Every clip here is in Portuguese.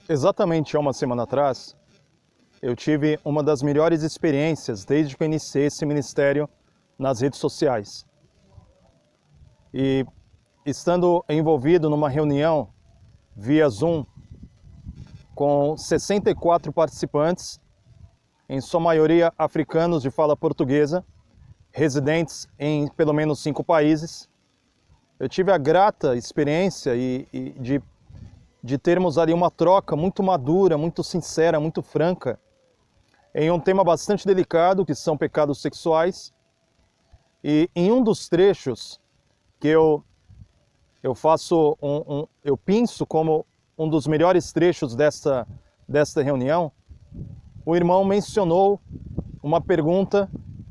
Exatamente há uma semana atrás, eu tive uma das melhores experiências desde que eu iniciei esse ministério nas redes sociais. E estando envolvido numa reunião via Zoom com 64 participantes, em sua maioria africanos de fala portuguesa, residentes em pelo menos 5 países, eu tive a grata experiência de termos ali uma troca muito madura, muito sincera, muito franca, em um tema bastante delicado, que são pecados sexuais. E em um dos trechos que eu penso como um dos melhores trechos desta reunião, o irmão mencionou uma pergunta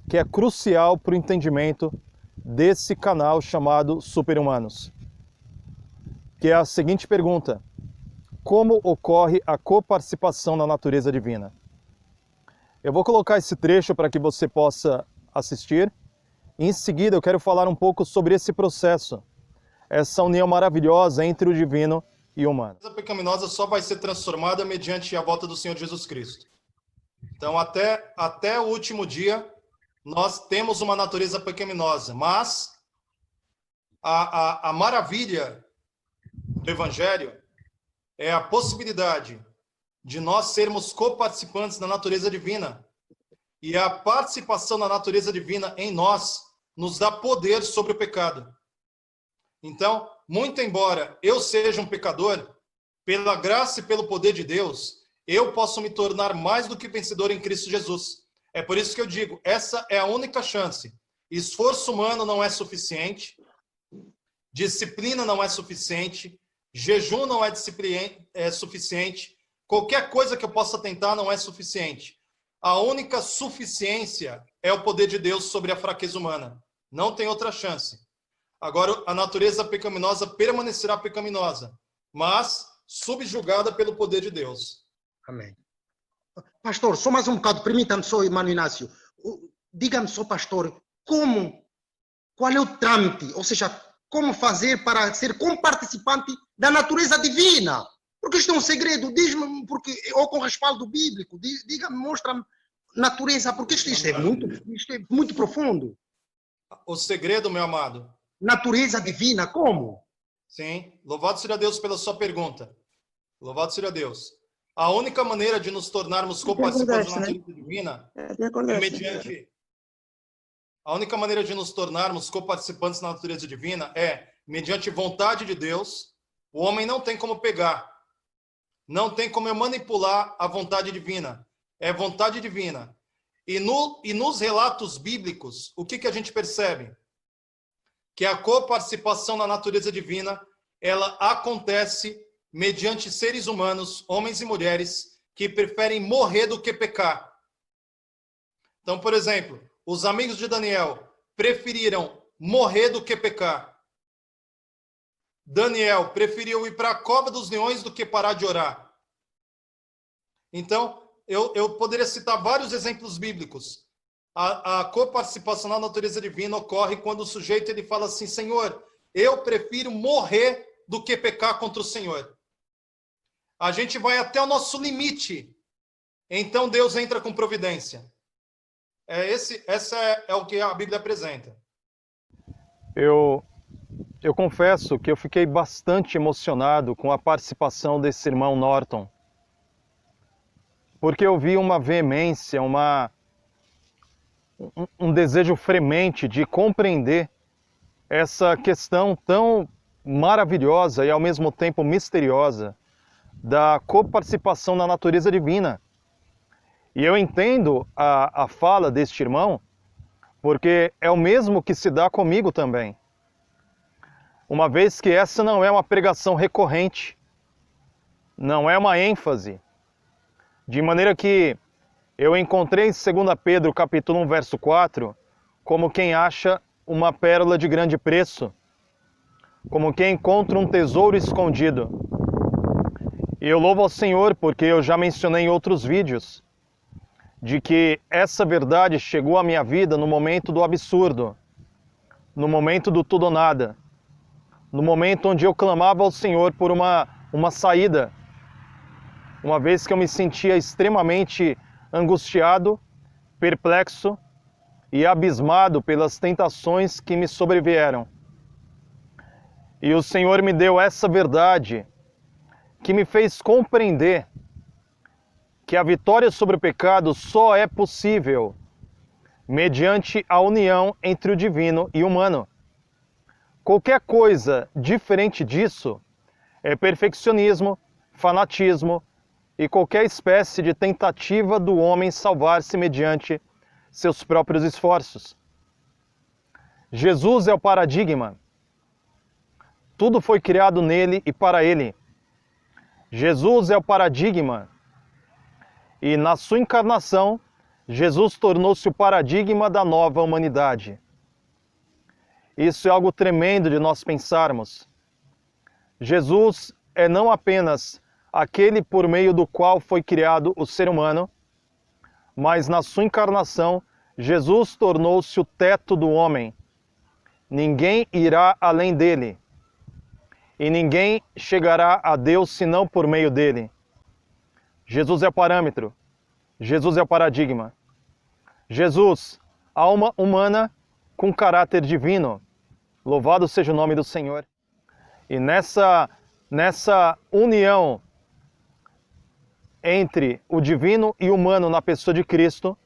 que é crucial para o entendimento desse canal chamado Super-Humanos, que é a seguinte pergunta: como ocorre a coparticipação na natureza divina? Eu vou colocar esse trecho para que você possa assistir. Em seguida, eu quero falar um pouco sobre esse processo, essa união maravilhosa entre o divino e o humano. A pecaminosa só vai ser transformada mediante a volta do Senhor Jesus Cristo. Então, até o último dia, nós temos uma natureza pecaminosa, mas a maravilha do Evangelho é a possibilidade de nós sermos coparticipantes da natureza divina. E a participação da natureza divina em nós nos dá poder sobre o pecado. Então, muito embora eu seja um pecador, pela graça e pelo poder de Deus, eu posso me tornar mais do que vencedor em Cristo Jesus. É por isso que eu digo, essa é a única chance. Esforço humano não é suficiente, disciplina não é suficiente, jejum não é suficiente, qualquer coisa que eu possa tentar não é suficiente. A única suficiência é o poder de Deus sobre a fraqueza humana. Não tem outra chance. Agora, a natureza pecaminosa permanecerá pecaminosa, mas subjugada pelo poder de Deus. Amém. Pastor, só mais um bocado, permita-me só, irmão Inácio. Diga-me só, pastor, qual é o trâmite, ou seja, como fazer para ser comparticipante da natureza divina? Porque isto é um segredo, diz-me, porque, ou com respaldo bíblico, diga-me, mostra-me natureza, porque isto é muito profundo. O segredo, meu amado. Natureza divina, como? Sim, louvado seja Deus pela sua pergunta. Louvado seja Deus. A única maneira de nos tornarmos coparticipantes da natureza divina é mediante... A única maneira de nos tornarmos coparticipantes da natureza divina é mediante vontade de Deus. O homem não tem como pegar. Não tem como eu manipular a vontade divina. É vontade divina. E nos relatos bíblicos, o que a gente percebe? Que a coparticipação na natureza divina, ela acontece mediante seres humanos, homens e mulheres, que preferem morrer do que pecar. Então, por exemplo, os amigos de Daniel preferiram morrer do que pecar. Daniel preferiu ir para a cova dos leões do que parar de orar. Então, eu poderia citar vários exemplos bíblicos. A coparticipação na natureza divina ocorre quando o sujeito ele fala assim: Senhor, eu prefiro morrer do que pecar contra o Senhor. A gente vai até o nosso limite. Então Deus entra com providência. Essa é o que a Bíblia apresenta. Eu confesso que eu fiquei bastante emocionado com a participação desse irmão Norton. Porque eu vi uma veemência, um desejo fremente de compreender essa questão tão maravilhosa e ao mesmo tempo misteriosa da coparticipação na natureza divina. E eu entendo a fala deste irmão, porque é o mesmo que se dá comigo também. Uma vez que essa não é uma pregação recorrente, não é uma ênfase, de maneira que eu encontrei em 2 Pedro capítulo 1, verso 4, como quem acha uma pérola de grande preço, como quem encontra um tesouro escondido. E eu louvo ao Senhor porque eu já mencionei em outros vídeos, de que essa verdade chegou à minha vida no momento do absurdo, no momento do tudo ou nada, no momento onde eu clamava ao Senhor por uma saída, uma vez que eu me sentia extremamente angustiado, perplexo e abismado pelas tentações que me sobrevieram. E o Senhor me deu essa verdade que me fez compreender que a vitória sobre o pecado só é possível mediante a união entre o divino e o humano. Qualquer coisa diferente disso é perfeccionismo, fanatismo e qualquer espécie de tentativa do homem salvar-se mediante seus próprios esforços. Jesus é o paradigma. Tudo foi criado nele e para ele. Jesus é o paradigma. E na sua encarnação, Jesus tornou-se o paradigma da nova humanidade. Isso é algo tremendo de nós pensarmos. Jesus é não apenas aquele por meio do qual foi criado o ser humano, mas na sua encarnação, Jesus tornou-se o teto do homem. Ninguém irá além dele. E ninguém chegará a Deus senão por meio dele. Jesus é o parâmetro. Jesus é o paradigma. Jesus, alma humana com caráter divino. Louvado seja o nome do Senhor. E nessa união entre o divino e o humano na pessoa de Cristo,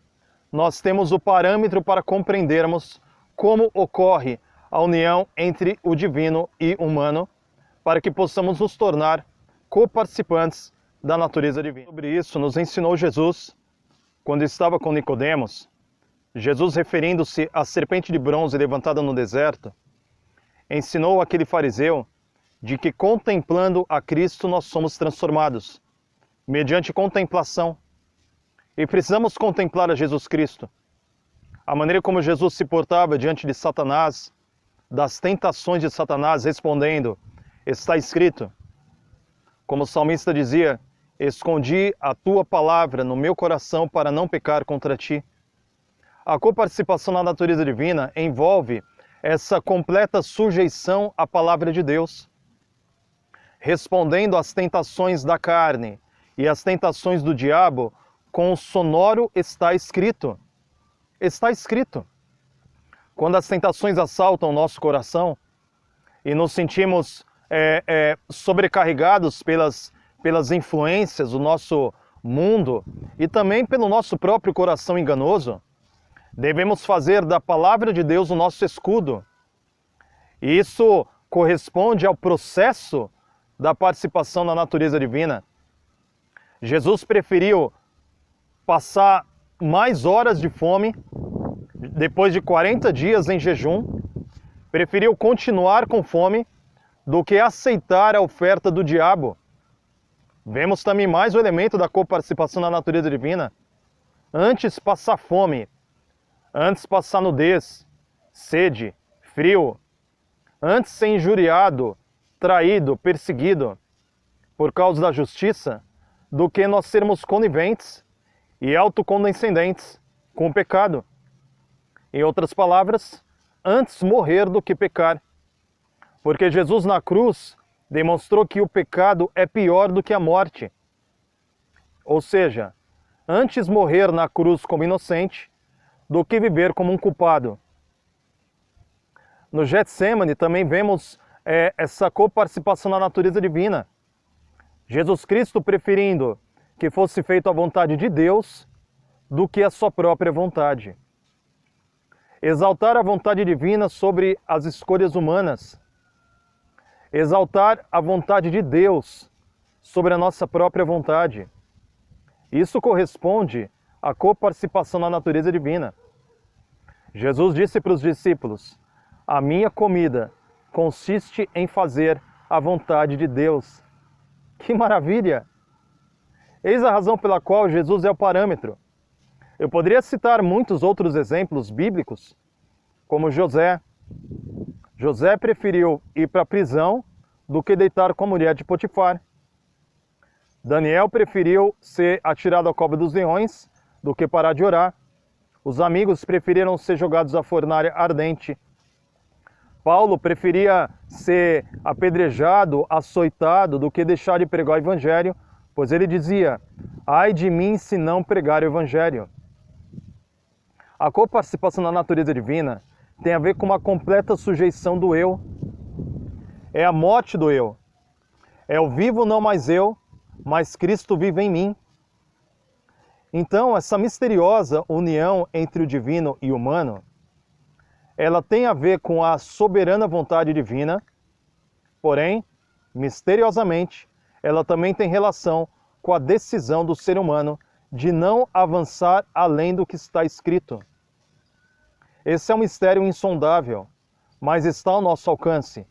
nós temos o parâmetro para compreendermos como ocorre a união entre o divino e o humano, para que possamos nos tornar coparticipantes da natureza divina. Sobre isso nos ensinou Jesus quando estava com Nicodemos. Jesus, referindo-se à serpente de bronze levantada no deserto, ensinou aquele fariseu de que contemplando a Cristo nós somos transformados, mediante contemplação. E precisamos contemplar a Jesus Cristo. A maneira como Jesus se portava diante de Satanás, das tentações de Satanás, respondendo: está escrito. Como o salmista dizia: escondi a tua palavra no meu coração para não pecar contra ti. A coparticipação na natureza divina envolve essa completa sujeição à palavra de Deus, respondendo às tentações da carne e às tentações do diabo com o sonoro está escrito. Está escrito. Quando as tentações assaltam o nosso coração e nos sentimos sobrecarregados pelas influências do nosso mundo e também pelo nosso próprio coração enganoso, devemos fazer da palavra de Deus o nosso escudo. E isso corresponde ao processo da participação na natureza divina. Jesus preferiu passar mais horas de fome, depois de 40 dias em jejum, preferiu continuar com fome do que aceitar a oferta do diabo. Vemos também mais o elemento da coparticipação na natureza divina. Antes passar fome, antes passar nudez, sede, frio, antes ser injuriado, traído, perseguido por causa da justiça, do que nós sermos coniventes e autocondescendentes com o pecado. Em outras palavras, antes morrer do que pecar. Porque Jesus na cruz demonstrou que o pecado é pior do que a morte. Ou seja, antes morrer na cruz como inocente do que viver como um culpado. No Getsemane também vemos essa coparticipação na natureza divina. Jesus Cristo preferindo que fosse feita a vontade de Deus do que a sua própria vontade. Exaltar a vontade divina sobre as escolhas humanas. Exaltar a vontade de Deus sobre a nossa própria vontade. Isso corresponde à coparticipação na natureza divina. Jesus disse para os discípulos: a minha comida consiste em fazer a vontade de Deus. Que maravilha! Eis a razão pela qual Jesus é o parâmetro. Eu poderia citar muitos outros exemplos bíblicos, como José. José preferiu ir para a prisão do que deitar com a mulher de Potifar. Daniel preferiu ser atirado à cova dos leões do que parar de orar. Os amigos preferiram ser jogados à fornalha ardente. Paulo preferia ser apedrejado, açoitado, do que deixar de pregar o evangelho pois ele dizia: ai de mim se não pregar o Evangelho. A coparticipação na natureza divina tem a ver com uma completa sujeição do eu. É a morte do eu. É o vivo não mais eu, mas Cristo vive em mim. Então, essa misteriosa união entre o divino e o humano, ela tem a ver com a soberana vontade divina, porém, misteriosamente, ela também tem relação com a decisão do ser humano de não avançar além do que está escrito. Esse é um mistério insondável, mas está ao nosso alcance,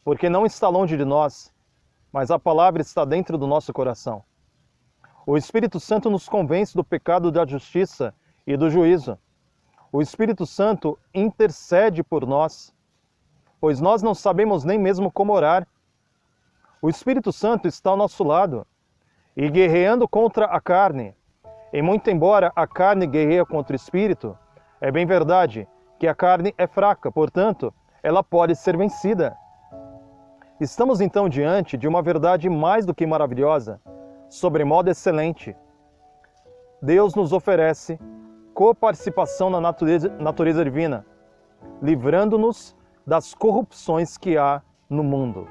porque não está longe de nós, mas a palavra está dentro do nosso coração. O Espírito Santo nos convence do pecado, da justiça e do juízo. O Espírito Santo intercede por nós, pois nós não sabemos nem mesmo como orar. O Espírito Santo está ao nosso lado e guerreando contra a carne. E muito embora a carne guerreie contra o Espírito, é bem verdade que a carne é fraca, portanto, ela pode ser vencida. Estamos então diante de uma verdade mais do que maravilhosa, sobremodo excelente. Deus nos oferece coparticipação na natureza divina, livrando-nos das corrupções que há no mundo.